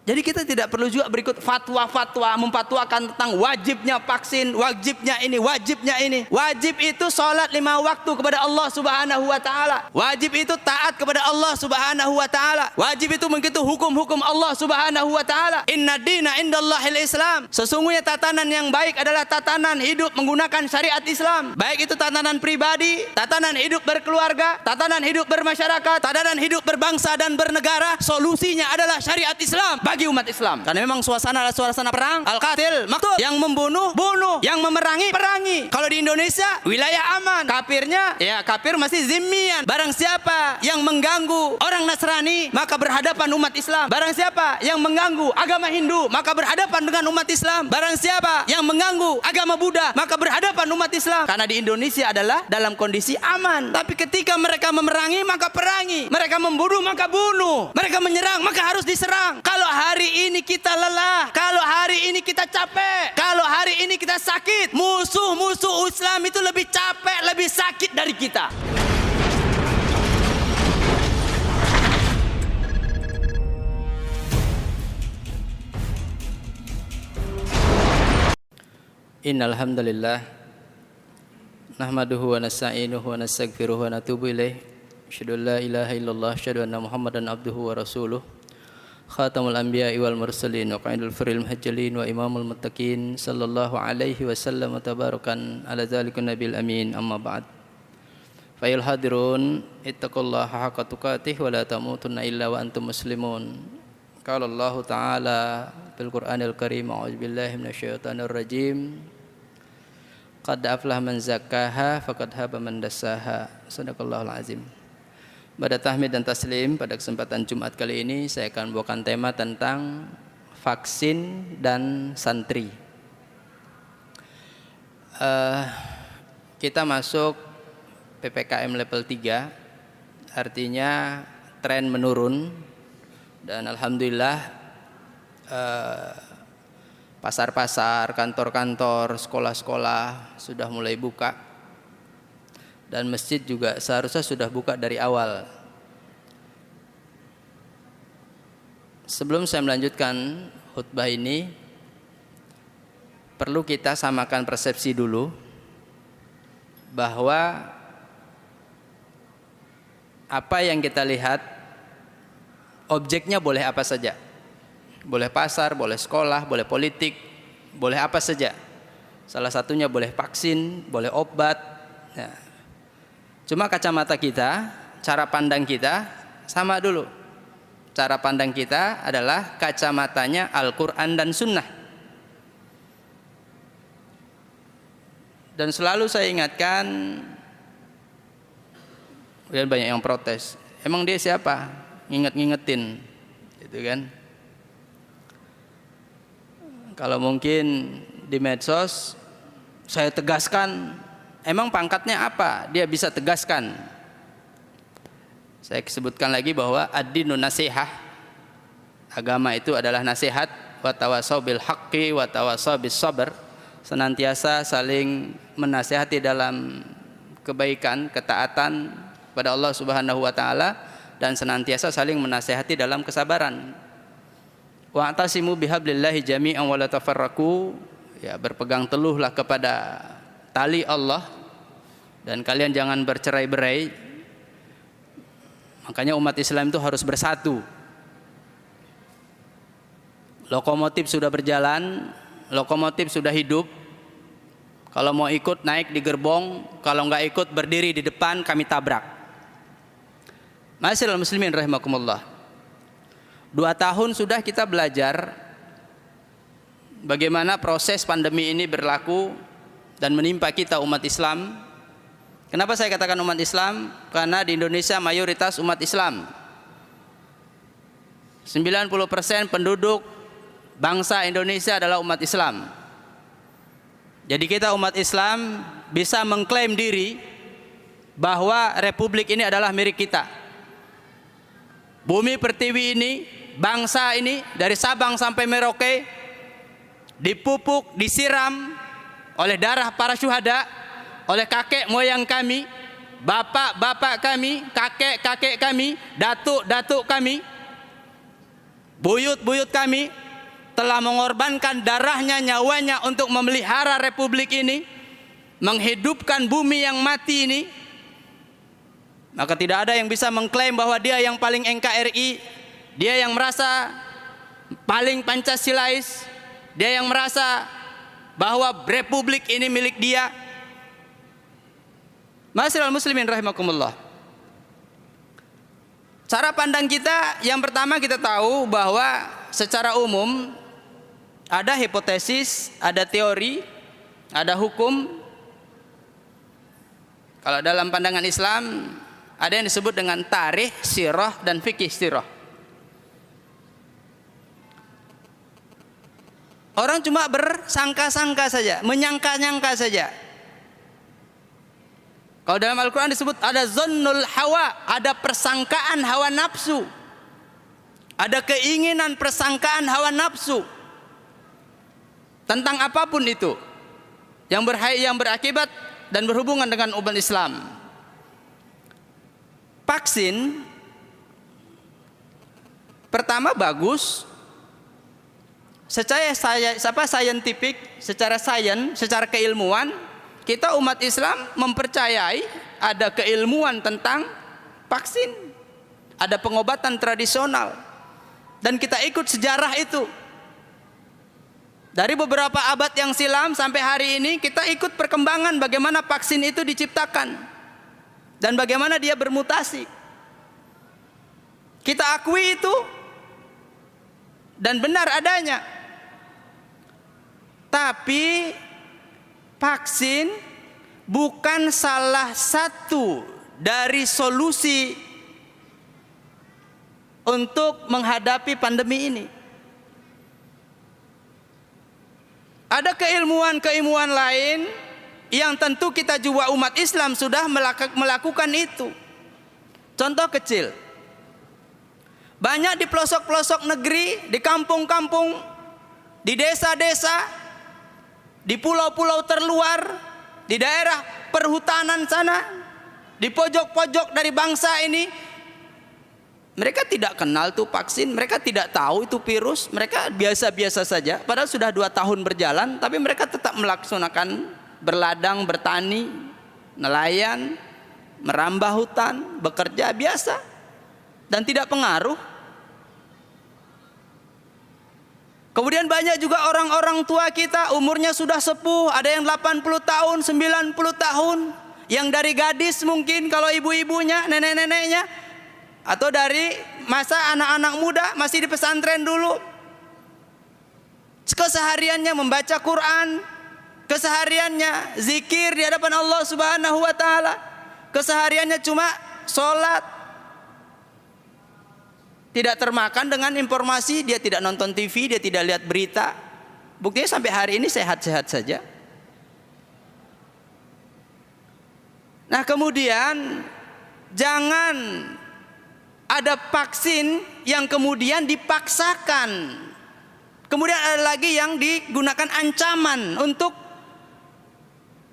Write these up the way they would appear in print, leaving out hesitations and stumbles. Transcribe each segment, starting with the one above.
Jadi kita tidak perlu juga berikut fatwa-fatwa memfatwakan tentang wajibnya vaksin, wajibnya ini, wajibnya ini. Wajib itu sholat 5 waktu kepada Allah Subhanahu wa taala. Wajib itu taat kepada Allah Subhanahu wa taala. Wajib itu mengikuti hukum-hukum Allah Subhanahu wa taala. Inna dina indallahil Islam. Sesungguhnya tatanan yang baik adalah tatanan hidup menggunakan syariat Islam. Baik itu tatanan pribadi, tatanan hidup berkeluarga, tatanan hidup bermasyarakat, tatanan hidup berbangsa dan bernegara. Solusinya adalah syariat Islam bagi umat Islam. Karena memang suasana adalah suasana perang. Al-qatil maktul, yang membunuh bunuh, yang memerangi perangi. Kalau di Indonesia wilayah aman. Kafirnya ya kafir masih zimmian. Barang siapa yang mengganggu orang Nasrani maka berhadapan umat Islam. Barang siapa yang mengganggu agama Hindu maka berhadapan dengan umat Islam. Barang siapa yang mengganggu agama Buddha maka berhadapan umat Islam. Karena di Indonesia adalah dalam kondisi aman. Tapi ketika mereka memerangi maka perangi. Mereka membunuh maka bunuh. Mereka menyerang maka harus diserang. Kalau hari ini kita lelah, kalau hari ini kita capek, kalau hari ini kita sakit, musuh-musuh Islam itu lebih capek, lebih sakit dari kita. Innal hamdalillah nahmaduhu wa nasta'inuhu wa nastaghfiruhu wa natubu ilaih. Asyhadu an la ilaha illallah, asyhadu anna Muhammadan abduhu wa rasuluh. Khatamul anbiya'i wal mursalin wa qaidul firil muhajjalin wa imamul muttaqin sallallahu alaihi wasallam wa tabarakan ala zalikun nabil amin, amma ba'd. Fayul hadirun ittaqullaha haqqa tuqatih wa la tamutunna illa wa antum muslimun. Qala Allah ta'ala fil Qur'anil Karim, a'udzu billahi minasyaitonir rajim. Qad aflaha man zakkaha faqad haba man dassaha. Shadaqallahul azim. Pada tahmid dan taslim pada kesempatan Jumat kali ini saya akan membawakan tema tentang vaksin dan santri. Kita masuk PPKM level 3, artinya tren menurun, dan alhamdulillah pasar-pasar, kantor-kantor, sekolah-sekolah sudah mulai buka. Dan masjid juga seharusnya sudah buka dari awal. Sebelum saya melanjutkan khutbah ini, perlu kita samakan persepsi dulu bahwa apa yang kita lihat objeknya boleh apa saja. Boleh pasar, boleh sekolah, boleh politik, boleh apa saja. Salah satunya boleh vaksin, boleh obat. Ya. Cuma kacamata kita, cara pandang kita sama dulu. Cara pandang kita adalah kacamatanya Al-Quran dan Sunnah. Dan selalu saya ingatkan, dan banyak yang protes, emang dia siapa? Ngingetin, gitu kan? Kalau mungkin di medsos saya tegaskan, emang pangkatnya apa? Dia bisa tegaskan. Saya sebutkan lagi bahwa ad-dinu nasihah. Agama itu adalah nasihat. Wa tawassaw bil haqqi wa tawassaw bis sabr. Senantiasa saling menasihati dalam kebaikan, ketaatan pada Allah Subhanahu wa taala, dan senantiasa saling menasihati dalam kesabaran. Wa atasimu bihablillahi jami'an wa la tafarraqu. Ya, berpegang teguhlah kepada tali Allah dan kalian jangan bercerai-berai. Makanya umat Islam itu harus bersatu. Lokomotif sudah berjalan, lokomotif sudah hidup. Kalau mau ikut naik di gerbong, kalau enggak ikut berdiri di depan, kami tabrak. Ma'asyiral muslimin rahimakumullah. 2 tahun sudah kita belajar bagaimana proses pandemi ini berlaku dan menimpa kita umat Islam. Kenapa saya katakan umat Islam? Karena di Indonesia mayoritas umat Islam. 90% penduduk bangsa Indonesia adalah umat Islam. Jadi kita umat Islam bisa mengklaim diri bahwa republik ini adalah milik kita. Bumi pertiwi ini, bangsa ini dari Sabang sampai Merauke dipupuk, disiram oleh darah para syuhada, oleh kakek moyang kami, bapak-bapak kami, kakek-kakek kami, datuk-datuk kami. Buyut-buyut kami telah mengorbankan darahnya, nyawanya untuk memelihara republik ini, menghidupkan bumi yang mati ini. Maka tidak ada yang bisa mengklaim bahwa dia yang paling NKRI, dia yang merasa paling Pancasilais, dia yang merasa bahwa republik ini milik dia. Ma'asyiral muslimin rahimakumullah. Cara pandang kita yang pertama, kita tahu bahwa secara umum ada hipotesis, ada teori, ada hukum. Kalau dalam pandangan Islam ada yang disebut dengan tarikh, sirah, dan fikih sirah. Orang cuma bersangka-sangka saja, menyangka-nyangka saja. Kalau dalam Al-Quran disebut ada zonnul hawa, ada persangkaan hawa nafsu, ada keinginan persangkaan hawa nafsu tentang apapun itu yang berakibat dan berhubungan dengan umat Islam. Vaksin pertama bagus secara saintifik, secara sains, secara keilmuan. Kita umat Islam mempercayai ada keilmuan tentang vaksin, ada pengobatan tradisional, dan kita ikut sejarah itu. Dari beberapa abad yang silam sampai hari ini kita ikut perkembangan bagaimana vaksin itu diciptakan dan bagaimana dia bermutasi. Kita akui itu dan benar adanya. Tapi vaksin bukan salah satu dari solusi untuk menghadapi pandemi ini. Ada keilmuan lain yang tentu kita juga umat Islam sudah melakukan itu. Contoh kecil, banyak di pelosok-pelosok negeri, di kampung-kampung, di desa-desa, di pulau-pulau terluar, di daerah perhutanan sana, di pojok-pojok dari bangsa ini, mereka tidak kenal tuh vaksin, mereka tidak tahu itu virus, mereka biasa-biasa saja. Padahal sudah 2 tahun berjalan, tapi mereka tetap melaksanakan berladang, bertani, nelayan, merambah hutan, bekerja biasa, dan tidak pengaruh. Kemudian banyak juga orang-orang tua kita umurnya sudah sepuh, ada yang 80 tahun, 90 tahun, yang dari gadis mungkin kalau ibu-ibunya, nenek-neneknya, atau dari masa anak-anak muda masih di pesantren dulu, kesehariannya membaca Quran, kesehariannya zikir di hadapan Allah Subhanahu wa taala, kesehariannya cuma sholat, tidak termakan dengan informasi, dia tidak nonton TV, dia tidak lihat berita. Buktinya sampai hari ini sehat-sehat saja. Nah, kemudian jangan ada vaksin yang kemudian dipaksakan. Kemudian ada lagi yang digunakan ancaman untuk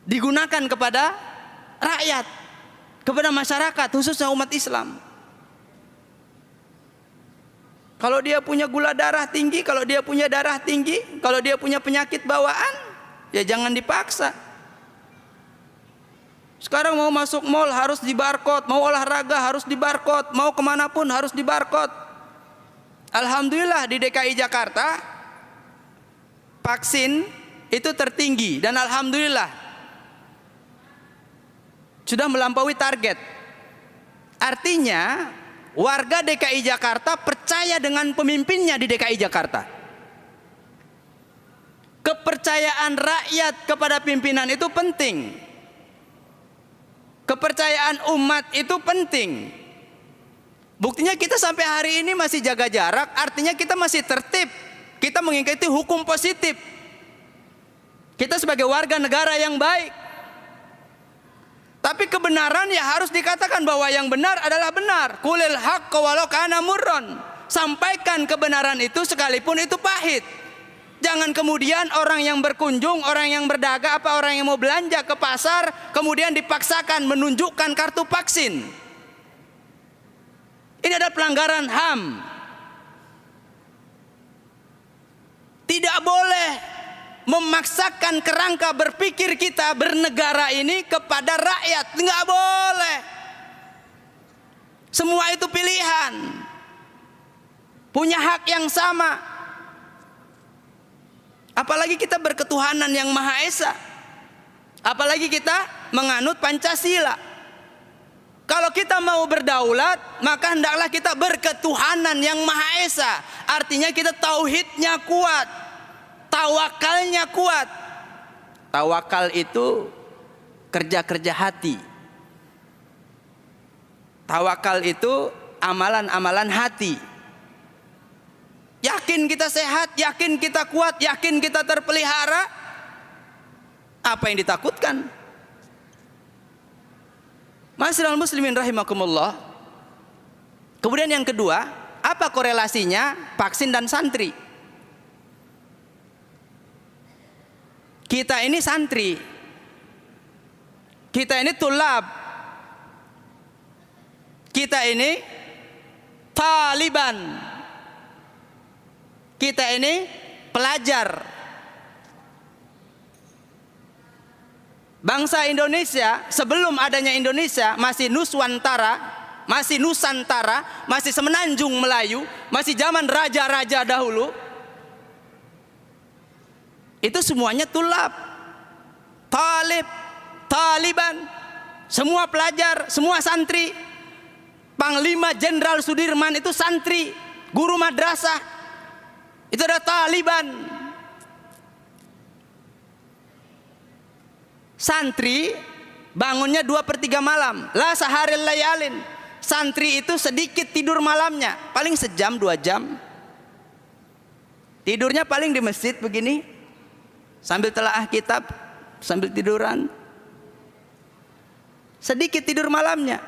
digunakan kepada rakyat, kepada masyarakat, khususnya umat Islam. Kalau dia punya gula darah tinggi, kalau dia punya darah tinggi, kalau dia punya penyakit bawaan, ya jangan dipaksa. Sekarang mau masuk mall harus di barcode, mau olahraga harus di barcode, mau kemanapun harus di barcode. Alhamdulillah di DKI Jakarta vaksin itu tertinggi dan alhamdulillah sudah melampaui target. Artinya warga DKI Jakarta percaya dengan pemimpinnya di DKI Jakarta. Kepercayaan rakyat kepada pimpinan itu penting. Kepercayaan umat itu penting. Buktinya kita sampai hari ini masih jaga jarak, artinya kita masih tertib. Kita mengikuti hukum positif. Kita sebagai warga negara yang baik. Tapi kebenaran ya harus dikatakan bahwa yang benar adalah benar. Qulil haqqa walau kana murran. Sampaikan kebenaran itu sekalipun itu pahit. Jangan kemudian orang yang berkunjung, orang yang berdagang, orang yang mau belanja ke pasar, kemudian dipaksakan menunjukkan kartu vaksin. Ini adalah pelanggaran HAM. memaksakan kerangka berpikir kita bernegara ini kepada rakyat. Nggak boleh. Semua itu pilihan, punya hak yang sama. Apalagi kita berketuhanan yang Maha Esa, apalagi kita menganut Pancasila. Kalau kita mau berdaulat, maka hendaklah kita berketuhanan yang Maha Esa. Artinya kita tauhidnya kuat, tawakalnya kuat. Tawakal itu kerja-kerja hati. Tawakal itu amalan-amalan hati. Yakin kita sehat, yakin kita kuat, yakin kita terpelihara. Apa yang ditakutkan? Ma'asyiral muslimin rahimakumullah. Kemudian yang kedua, apa korelasinya vaksin dan santri? Kita ini santri, kita ini tulab, kita ini Taliban, kita ini pelajar. Bangsa Indonesia sebelum adanya Indonesia masih Nuswantara, masih Nusantara, masih semenanjung Melayu, masih zaman raja-raja dahulu. Itu semuanya tulab, talib, Taliban, semua pelajar, semua santri. Panglima Jenderal Sudirman itu santri, guru madrasah. Itu ada Taliban. Santri bangunnya 2/3 malam, la saharil layalin. Santri itu sedikit tidur malamnya, paling sejam 2 jam. Tidurnya paling di masjid begini, sambil telaah kitab, sambil tiduran. Sedikit tidur malamnya.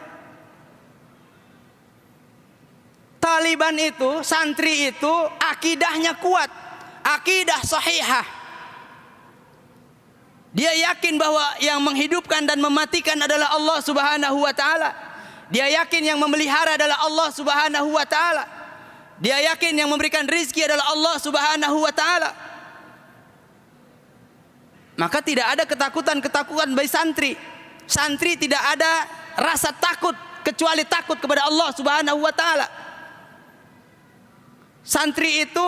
Taliban itu, santri itu akidahnya kuat, akidah sahihah. Dia yakin bahwa yang menghidupkan dan mematikan adalah Allah Subhanahu wa taala. Dia yakin yang memelihara adalah Allah Subhanahu wa taala. Dia yakin yang memberikan rizki adalah Allah Subhanahu wa taala. Maka tidak ada ketakutan-ketakutan bagi santri. Santri tidak ada rasa takut kecuali takut kepada Allah Subhanahu wa taala. Santri itu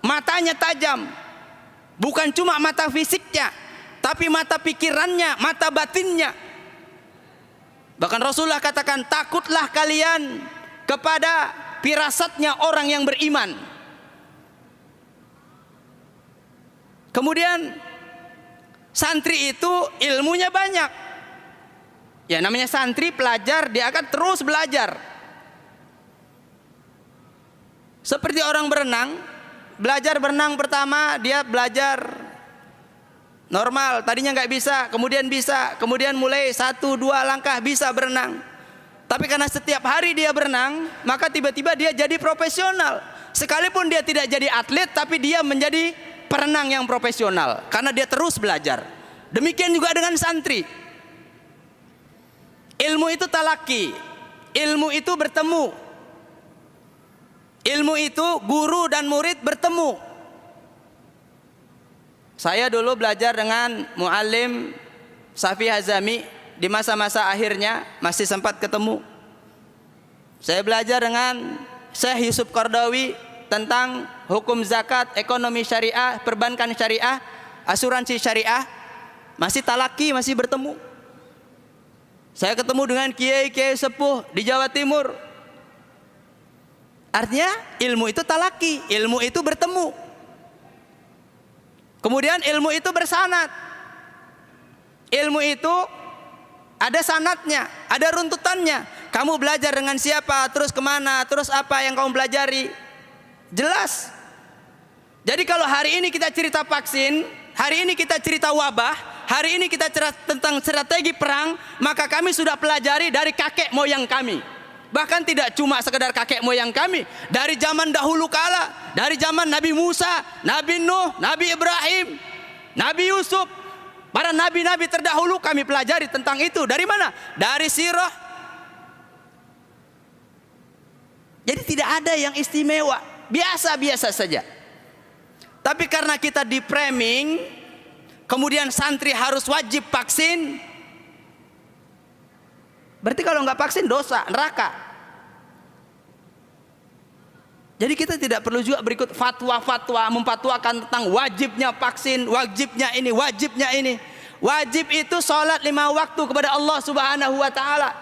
matanya tajam. Bukan cuma mata fisiknya, tapi mata pikirannya, mata batinnya. Bahkan Rasulullah katakan, takutlah kalian kepada firasatnya orang yang beriman. Kemudian santri itu ilmunya banyak. Ya namanya santri, pelajar, dia akan terus belajar. Seperti orang berenang. Belajar berenang pertama dia belajar normal, tadinya nggak bisa, kemudian mulai 1-2 langkah bisa berenang. Tapi karena setiap hari dia berenang, maka tiba-tiba dia jadi profesional. Sekalipun dia tidak jadi atlet, tapi dia menjadi perenang yang profesional karena dia terus belajar. Demikian juga dengan santri. Ilmu itu talaki, ilmu itu bertemu. Ilmu itu guru dan murid bertemu. Saya dulu belajar dengan muallim Safi Hazami di masa-masa akhirnya masih sempat ketemu. Saya belajar dengan Syekh Yusuf Qardawi tentang hukum zakat, ekonomi syariah, perbankan syariah, asuransi syariah. Masih talaki, masih bertemu. Saya ketemu dengan kiai-kiai sepuh di Jawa Timur. Artinya ilmu itu talaki, ilmu itu bertemu. Kemudian ilmu itu bersanad. Ilmu itu ada sanadnya, ada runtutannya. Kamu belajar dengan siapa, terus kemana, terus apa yang kamu pelajari. Jelas. Jadi kalau hari ini kita cerita vaksin, hari ini kita cerita wabah, hari ini kita cerita tentang strategi perang, maka kami sudah pelajari dari kakek moyang kami. Bahkan tidak cuma sekedar kakek moyang kami, dari zaman dahulu kala, dari zaman Nabi Musa, Nabi Nuh, Nabi Ibrahim, Nabi Yusuf, para nabi-nabi terdahulu kami pelajari tentang itu. Dari mana? Dari sirah. Jadi tidak ada yang istimewa, biasa-biasa saja. Tapi karena kita di framing, kemudian santri harus wajib vaksin. Berarti kalau nggak vaksin dosa, neraka. Jadi kita tidak perlu juga berikut fatwa-fatwa memfatwakan tentang wajibnya vaksin, wajibnya ini, wajibnya ini. Wajib itu sholat 5 waktu kepada Allah Subhanahu wa Ta'ala.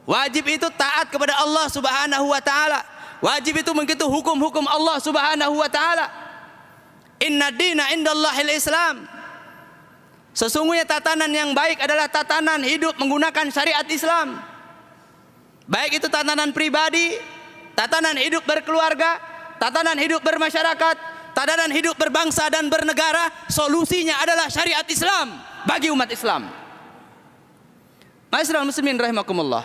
Wajib itu taat kepada Allah Subhanahu wa Ta'ala. Wajib itu mengikuti hukum-hukum Allah Subhanahu wa Ta'ala. Inna dina indallahil Islam. Sesungguhnya tatanan yang baik adalah tatanan hidup menggunakan syariat Islam. Baik itu tatanan pribadi, tatanan hidup berkeluarga, tatanan hidup bermasyarakat, tatanan hidup berbangsa dan bernegara. Solusinya adalah syariat Islam bagi umat Islam. Ma'asyiral muslimin rahimakumullah.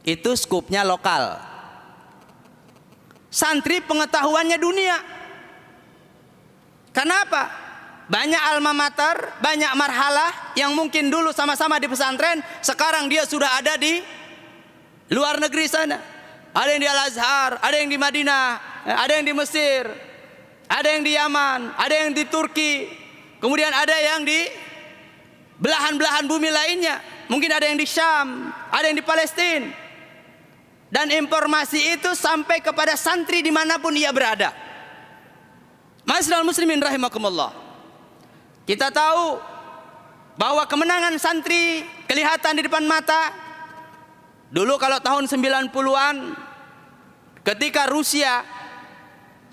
Itu skupnya lokal. Santri pengetahuannya dunia. Kenapa? Banyak alma mater, banyak marhalah yang mungkin dulu sama-sama di pesantren, sekarang dia sudah ada di luar negeri sana. Ada yang di Al-Azhar, ada yang di Madinah, ada yang di Mesir, ada yang di Yaman, ada yang di Turki, kemudian ada yang di belahan-belahan bumi lainnya. Mungkin ada yang di Syam, ada yang di Palestina. Dan informasi itu sampai kepada santri dimanapun ia berada. Ma'asyiral muslimin rahimakumullah. Kita tahu bahwa kemenangan santri kelihatan di depan mata. Dulu kalau tahun 90-an ketika Rusia,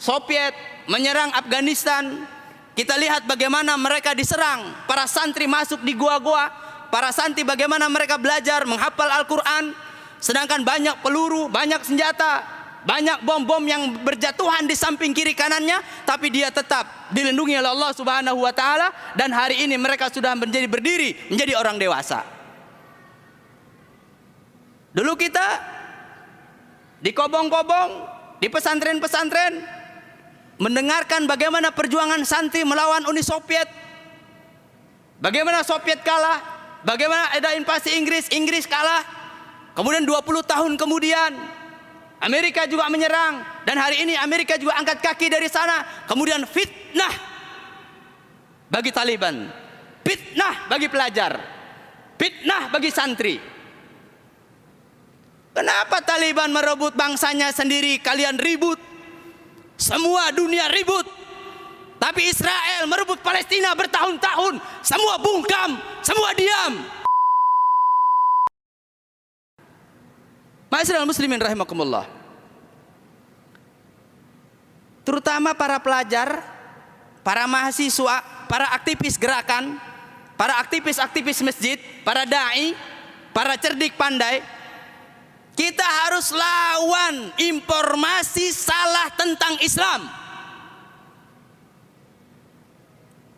Soviet menyerang Afghanistan, kita lihat bagaimana mereka diserang. Para santri masuk di gua-gua, para santri bagaimana mereka belajar menghafal Al-Quran. Sedangkan banyak peluru, banyak senjata, banyak bom-bom yang berjatuhan di samping kiri kanannya, tapi dia tetap dilindungi oleh Allah Subhanahu wa Ta'ala. Dan hari ini mereka sudah berdiri menjadi orang dewasa. Dulu kita dikobong-kobong di pesantren-pesantren, mendengarkan bagaimana perjuangan santri melawan Uni Soviet, bagaimana Soviet kalah, bagaimana ada invasi Inggris kalah. Kemudian 20 tahun kemudian Amerika juga menyerang, dan hari ini Amerika juga angkat kaki dari sana. Kemudian fitnah bagi Taliban, fitnah bagi pelajar, fitnah bagi santri. Kenapa Taliban merebut bangsanya sendiri, kalian ribut? Semua dunia ribut. Tapi Israel merebut Palestina bertahun-tahun, semua bungkam, semua diam. Ma'asyiral muslimin rahimakumullah. Terutama para pelajar, para mahasiswa, para aktivis gerakan, para aktivis masjid, para dai, para cerdik pandai, kita harus lawan informasi salah tentang Islam.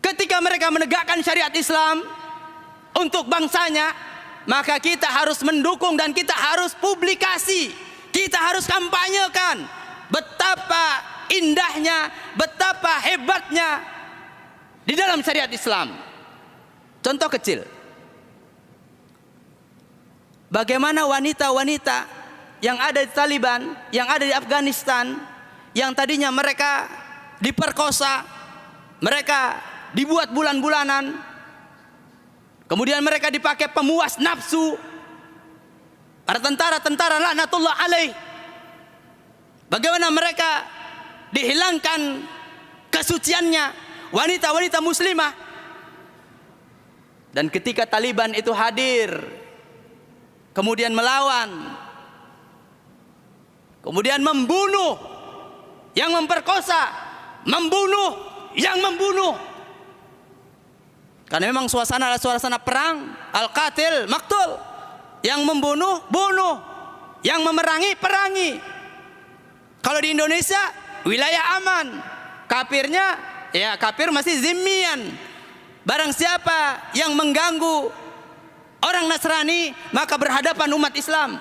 Ketika mereka menegakkan syariat Islam untuk bangsanya, maka kita harus mendukung dan kita harus publikasi, kita harus kampanyekan betapa indahnya, betapa hebatnya di dalam syariat Islam. Contoh kecil, bagaimana wanita-wanita yang ada di Taliban, yang ada di Afghanistan, yang tadinya mereka diperkosa, mereka dibuat bulan-bulanan, kemudian mereka dipakai pemuas nafsu. Para tentara-tentara laknatullah alaih, bagaimana mereka dihilangkan kesuciannya, wanita-wanita muslimah. Dan ketika Taliban itu hadir, kemudian melawan, kemudian membunuh yang memperkosa, membunuh yang membunuh. Karena memang suasana adalah suasana perang, al-qatil maktul. Yang membunuh, bunuh. Yang memerangi, perangi. Kalau di Indonesia, wilayah aman. Kafirnya, ya kafir masih zimmian. Barang siapa yang mengganggu orang Nasrani, maka berhadapan umat Islam.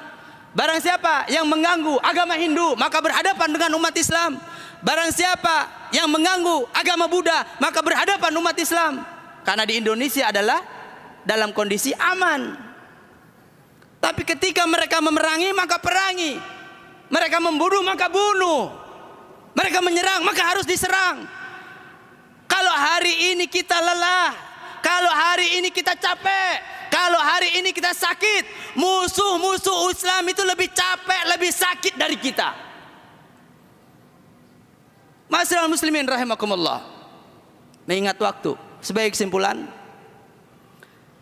Barang siapa yang mengganggu agama Hindu, maka berhadapan dengan umat Islam. Barang siapa yang mengganggu agama Buddha, maka berhadapan umat Islam. Karena di Indonesia adalah dalam kondisi aman. Tapi ketika mereka memerangi, maka perangi. Mereka membunuh, maka bunuh. Mereka menyerang, maka harus diserang. Kalau hari ini kita lelah, kalau hari ini kita capek, kalau hari ini kita sakit, musuh-musuh Islam itu lebih capek, lebih sakit dari kita. Masyaallah muslimin rahimakumullah. Mengingat waktu, sebagai kesimpulan,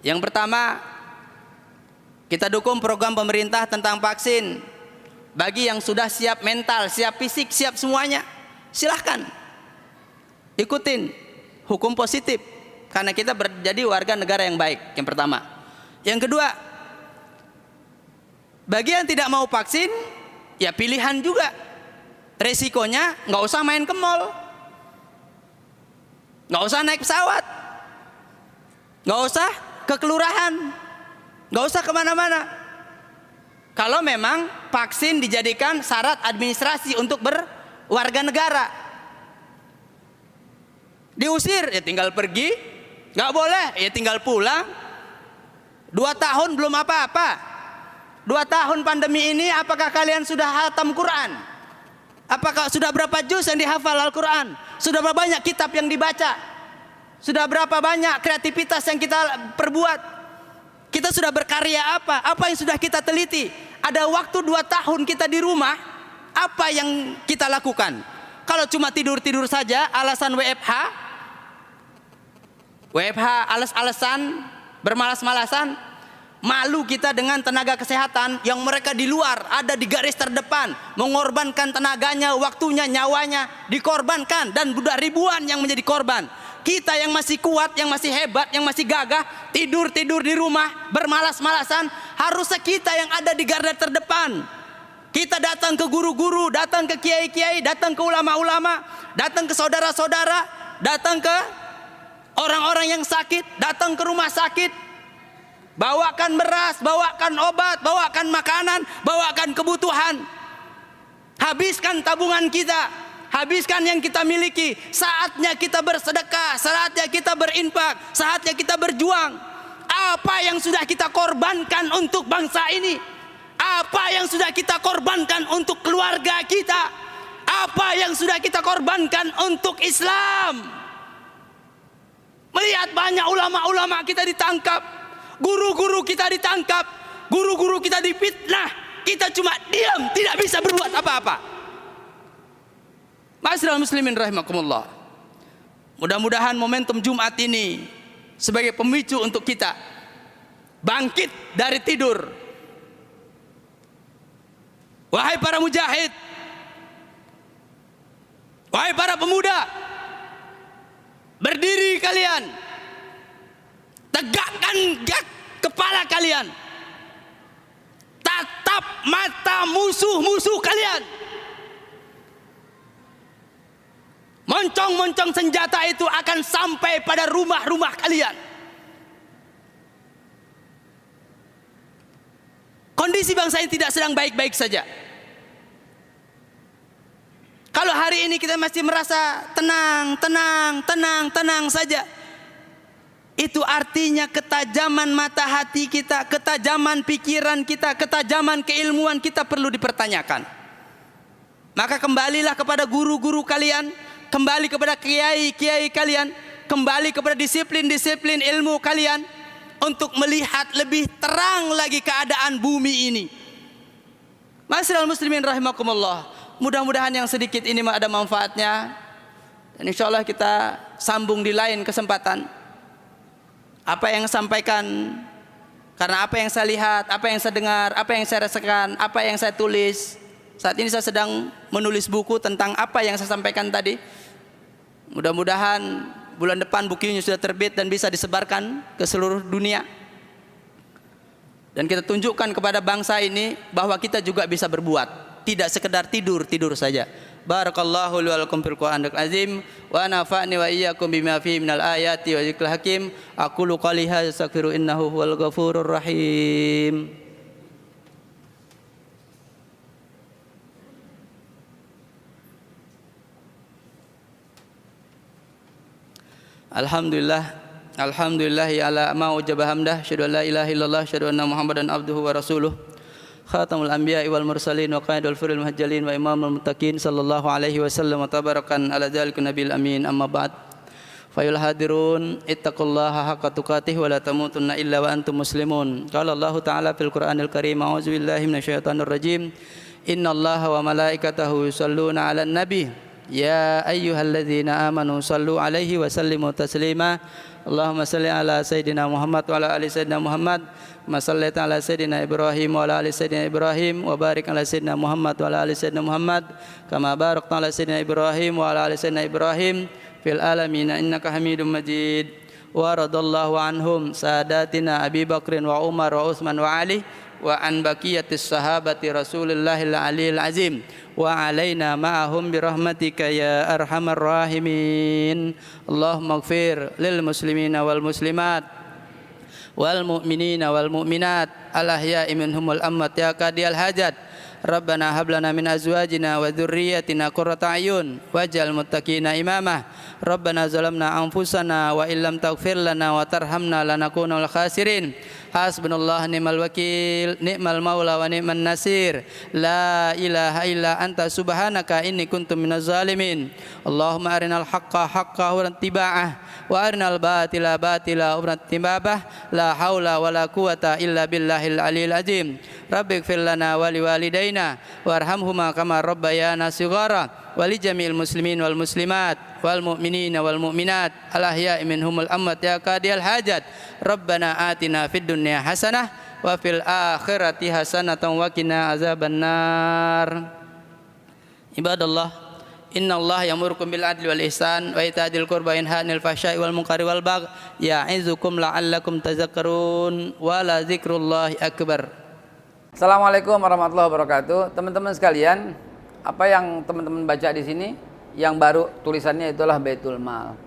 yang pertama, kita dukung program pemerintah tentang vaksin. Bagi yang sudah siap mental, siap fisik, siap semuanya, silahkan ikutin hukum positif, karena kita menjadi warga negara yang baik. Yang pertama. Yang kedua, bagi yang tidak mau vaksin, ya pilihan juga. Resikonya nggak usah main ke mall, nggak usah naik pesawat, nggak usah ke kelurahan, nggak usah kemana-mana. Kalau memang vaksin dijadikan syarat administrasi untuk berwarga negara, diusir ya tinggal pergi, nggak boleh ya tinggal pulang. 2 tahun belum apa-apa. 2 tahun pandemi ini, apakah kalian sudah hatam Quran? Apakah sudah berapa juz yang dihafal Al-Quran? Sudah berapa banyak kitab yang dibaca? Sudah berapa banyak kreativitas yang kita perbuat? Kita sudah berkarya apa? Apa yang sudah kita teliti? Ada waktu 2 tahun kita di rumah, apa yang kita lakukan? Kalau cuma tidur-tidur saja, alasan WFH alas-alasan, bermalas-malasan, malu kita dengan tenaga kesehatan yang mereka di luar, ada di garis terdepan, mengorbankan tenaganya, waktunya, nyawanya, dikorbankan, dan sudah ribuan yang menjadi korban. Kita yang masih kuat, yang masih hebat, yang masih gagah, tidur-tidur di rumah, bermalas-malasan, harusnya kita yang ada di garda terdepan. Kita datang ke guru-guru, datang ke kiai-kiai, datang ke ulama-ulama, datang ke saudara-saudara, datang ke orang-orang yang sakit, datang ke rumah sakit, bawakan beras, bawakan obat, bawakan makanan, bawakan kebutuhan. Habiskan tabungan kita, habiskan yang kita miliki. Saatnya kita bersedekah, saatnya kita berinfak, saatnya kita berjuang. Apa yang sudah kita korbankan untuk bangsa ini? Apa yang sudah kita korbankan untuk keluarga kita? Apa yang sudah kita korbankan untuk Islam? Melihat banyak ulama-ulama kita ditangkap, guru-guru kita ditangkap, guru-guru kita difitnah, kita cuma diam, tidak bisa berbuat apa-apa. Ma'asyiral muslimin rahimakumullah. Mudah-mudahan momentum Jumat ini sebagai pemicu untuk kita bangkit dari tidur. Wahai para mujahid, wahai para pemuda, berdiri kalian, tegakkan kepala kalian, tatap mata musuh-musuh kalian. Moncong-moncong senjata itu akan sampai pada rumah-rumah kalian. Kondisi bangsa ini tidak sedang baik-baik saja. Kalau hari ini kita masih merasa tenang saja, itu artinya ketajaman mata hati kita, ketajaman pikiran kita, ketajaman keilmuan kita perlu dipertanyakan. Maka kembalilah kepada guru-guru kalian, kembali kepada kiai-kiai kalian, kembali kepada disiplin-disiplin ilmu kalian untuk melihat lebih terang lagi keadaan bumi ini. Ma'asyiral muslimin rahimakumullah. Mudah-mudahan yang sedikit ini ada manfaatnya, dan insyaallah kita sambung di lain kesempatan. Apa yang saya sampaikan, karena apa yang saya lihat, apa yang saya dengar, apa yang saya rasakan, apa yang saya tulis. Saat ini saya sedang menulis buku tentang apa yang saya sampaikan tadi. Mudah-mudahan bulan depan bukunya sudah terbit dan bisa disebarkan ke seluruh dunia. Dan kita tunjukkan kepada bangsa ini bahwa kita juga bisa berbuat, tidak sekedar tidur saja. Barakallahu li wa lakum fil Qur'anil azim wa nafa'ni wa iyyakum bima fihi minal ayati wa dzikril hakim. Aqulu qouli hadza astaghfiru innahu huwal ghafurur rahim. Alhamdulillah ala ma wajaba hamdah, syadu an la ilaha illallah, syadu anna Muhammadan abduhu wa rasuluh. khatamul anbiya'i wal mursalin wa qaidul furil muhajjalin wa imamul muttaqin sallallahu alaihi wasallam wa tabarakan ala dzalika nabiyil amin. Amma ba'd. Fayul hadirun ittaqullaha haqqa tuqatih wa la tamutunna illa wa antum muslimun. Qala Allah Ta'ala fil Qur'anil Karim, a'udzu billahi minasyaitonir rajim. Innallaha wa malaikatahu yusholluna 'alan nabi. Ya ayyuhalladzina amanu shallu 'alaihi wa sallimu taslima. Allahumma salli ala sayyidina Muhammad wa ala ali sayyidina Muhammad. Ma sallaita ala sayyidina Ibrahim wa ala ali sayyidina Ibrahim wa barik ala sayyidina Muhammad wa ala ali sayyidina Muhammad kama barakta ala sayyidina Ibrahim wa ala ali sayyidina Ibrahim fil alamin innaka Hamidum Majid. Wa radallahu anhum sadatina Abi Bakrin wa Umar wa Utsman wa Ali wa an baqiyatis sahabati Rasulillahil aliyil azim wa alaina ma'ahum birahmatika ya arhamar rahimin. Allahumma ighfir lil muslimina wal muslimat wal mu'minina wal mu'minat al ahya'i minhum wal amwat ya qadiyal hajat. Rabbana hab lana min azwajina wa dzurriyyatina qurrata a'yun waj'al muttaqina imama. Rabbana zalamna anfusana wa illam taghfir lana wa tarhamna lanakunanna minal khasirin. Hasbunallah ni'mal wakil, ni'mal maula wa ni'man nasir. La ilaha illa anta subhanaka inni kuntu minaz zalimin. Allahumma arinal haqqa haqqan wa ittiba'ah wa arinal batila batila wa ittiba'ah. La haula wa la quwata illa billahil aliyil azim. Rabbighfir lana wa liwalidayna warhamhuma kama rabbayana shighara wa li jami'il muslimin wal muslimat wal mu'minina wal mu'minat al ahya'i minhum wal amwat ya qadiyal hajat. Rabbana atina fid dunya hasanah wa fil akhirati hasanatan wa qina azabannar. Ibadallah, innallaha ya'murukum bil adli wal ihsan wa ita'il qurba wa yanha 'anil fahsya'i wal munkari wal baghi ya'izukum la'allakum tadhakkarun wa la dzikrullahi akbar. Assalamualaikum warahmatullahi wabarakatuh. Teman-teman sekalian, apa yang teman-teman baca di sini yang baru tulisannya itulah Baitul Mal.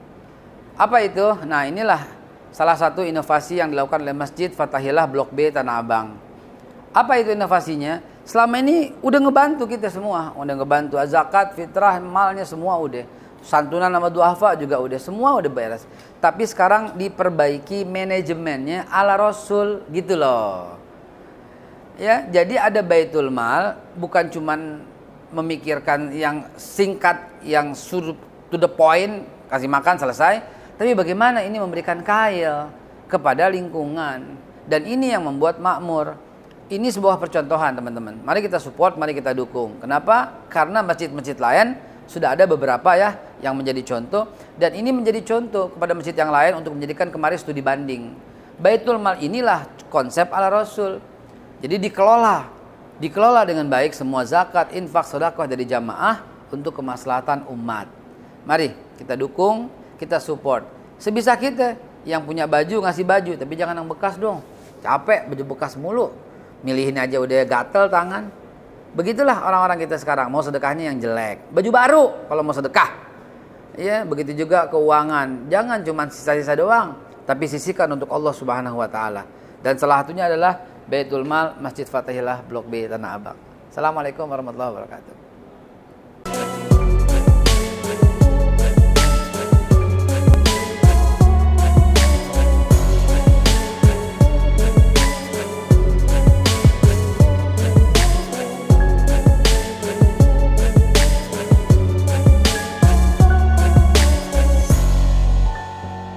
Apa itu? Nah, inilah salah satu inovasi yang dilakukan oleh Masjid Fathahillah Blok B Tanah Abang. Apa itu inovasinya? Selama ini udah ngebantu kita semua, udah ngebantu zakat, fitrah, malnya semua udah. Santunan sama duafa juga udah, semua udah beres. Tapi sekarang diperbaiki manajemennya ala Rasul gitu loh. Ya, jadi ada Baitul Mal, bukan cuman memikirkan yang singkat, yang to the point, kasih makan selesai, tapi bagaimana ini memberikan kail kepada lingkungan, dan ini yang membuat makmur. Ini sebuah percontohan teman-teman. Mari kita support, mari kita dukung. Kenapa? Karena masjid-masjid lain sudah ada beberapa ya yang menjadi contoh, dan ini menjadi contoh kepada masjid yang lain untuk menjadikan kemarin studi banding. Baitul Mal inilah konsep ala Rasul. Jadi dikelola dengan baik semua zakat, infak, sedekah dari jamaah untuk kemaslahatan umat. Mari kita dukung, kita support. Sebisa kita, yang punya baju ngasih baju, tapi jangan yang bekas dong. Capek baju bekas mulu. Milihin aja udah gatel tangan. Begitulah orang-orang kita sekarang, mau sedekahnya yang jelek. Baju baru kalau mau sedekah. Ya, begitu juga keuangan. Jangan cuma sisa-sisa doang, tapi sisihkan untuk Allah Subhanahu wa taala. Dan salah satunya adalah Baitul Mal Masjid Fathahillah Blok B Tanah Abang. Assalamualaikum warahmatullahi wabarakatuh.